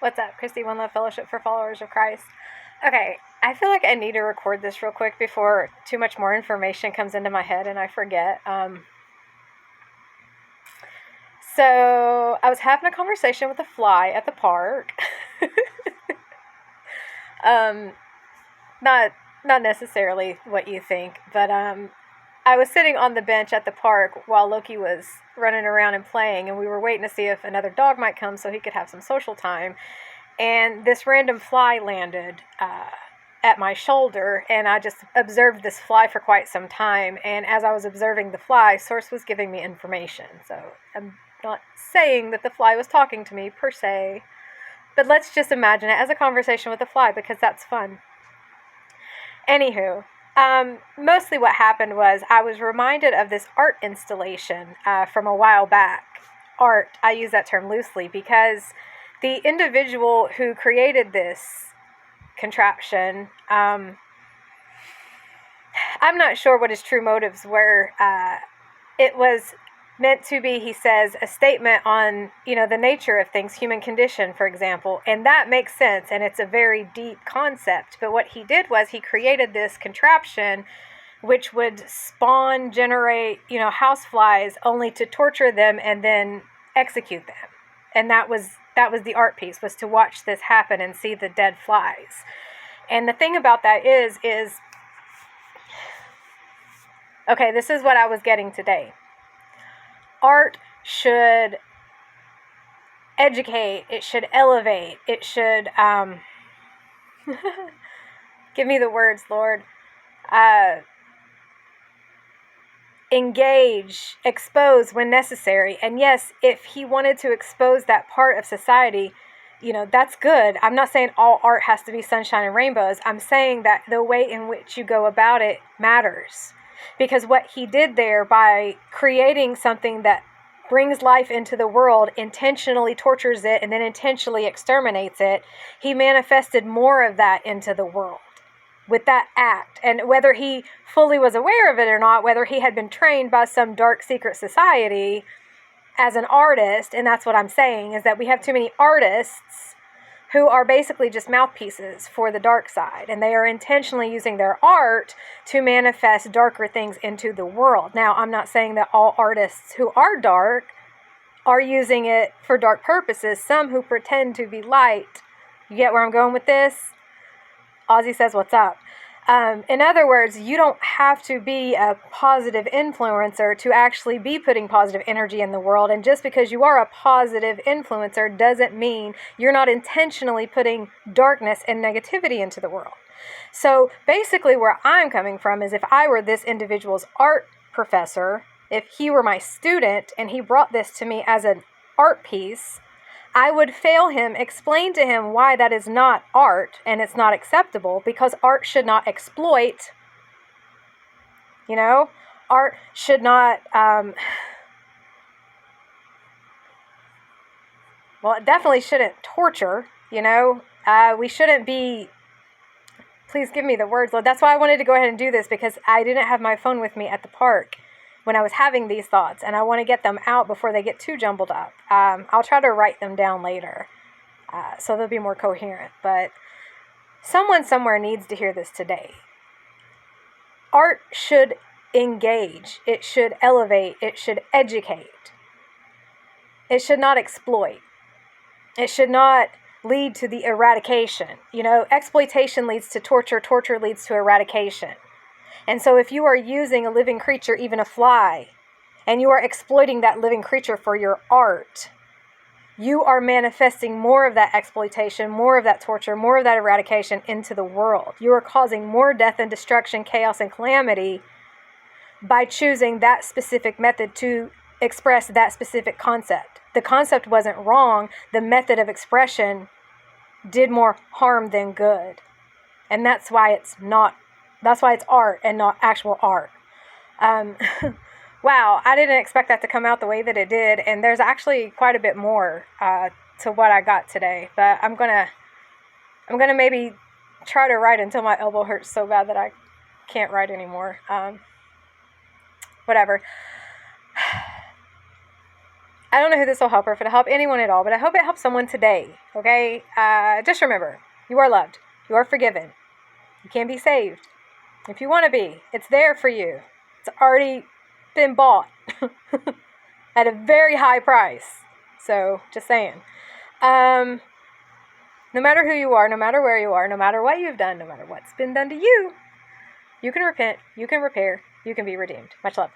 What's up, Christy? One Love Fellowship for Followers of Christ. Okay, I feel like I need to record this real quick before too much more information comes into my head and I forget. So I was having a conversation with a fly at the park. um, not not necessarily what you think, but I was sitting on the bench at the park while Loki was running around and playing, and we were waiting to see if another dog might come so he could have some social time. And this random fly landed at my shoulder, and I just observed this fly for quite some time. And as I was observing the fly, Source was giving me information. So I'm not saying that the fly was talking to me per se, but let's just imagine it as a conversation with a fly because that's fun. Anywho, mostly what happened was I was reminded of this art installation from a while back. Art, I use that term loosely because the individual who created this contraption, I'm not sure what his true motives were. It was meant to be, he says, a statement on, the nature of things, human condition, for example. And that makes sense, and it's a very deep concept. But what he did was he created this contraption which would generate, houseflies only to torture them and then execute them. And that was the art piece, was to watch this happen and see the dead flies. And the thing about that is okay, this is what I was getting today. Art should educate, it should elevate, it should, give me the words, Lord, engage, expose when necessary. And yes, if he wanted to expose that part of society, that's good. I'm not saying all art has to be sunshine and rainbows. I'm saying that the way in which you go about it matters. Because what he did there by creating something that brings life into the world, intentionally tortures it, and then intentionally exterminates it, he manifested more of that into the world with that act. And whether he fully was aware of it or not, whether he had been trained by some dark secret society as an artist, and that's what I'm saying, is that we have too many artists who are basically just mouthpieces for the dark side, and they are intentionally using their art to manifest darker things into the world. Now, I'm not saying that all artists who are dark are using it for dark purposes. Some who pretend to be light. You get where I'm going with this? Ozzy says, what's up? In other words, you don't have to be a positive influencer to actually be putting positive energy in the world. And just because you are a positive influencer doesn't mean you're not intentionally putting darkness and negativity into the world. So basically where I'm coming from is if I were this individual's art professor, if he were my student and he brought this to me as an art piece, I would fail him, explain to him why that is not art and it's not acceptable, because art should not exploit, art should not, it definitely shouldn't torture, we shouldn't be, please give me the words, Lord. That's why I wanted to go ahead and do this, because I didn't have my phone with me at the park when I was having these thoughts, and I want to get them out before they get too jumbled up. I'll try to write them down later, so they'll be more coherent, but someone somewhere needs to hear this today. Art should engage, it should elevate, it should educate. It should not exploit. It should not lead to the eradication. Exploitation leads to torture, torture leads to eradication. And so if you are using a living creature, even a fly, and you are exploiting that living creature for your art, you are manifesting more of that exploitation, more of that torture, more of that eradication into the world. You are causing more death and destruction, chaos and calamity by choosing that specific method to express that specific concept. The concept wasn't wrong. The method of expression did more harm than good. And that's why it's art and not actual art. Wow, I didn't expect that to come out the way that it did, and there's actually quite a bit more to what I got today. But I'm gonna maybe try to write until my elbow hurts so bad that I can't write anymore. Whatever. I don't know who this will help or if it'll help anyone at all, but I hope it helps someone today, okay? Just remember, you are loved. You are forgiven. You can be saved. If you want to be, it's there for you. It's already been bought at a very high price. So, just saying. No matter who you are, no matter where you are, no matter what you've done, no matter what's been done to you, you can repent, you can repair, you can be redeemed. Much love.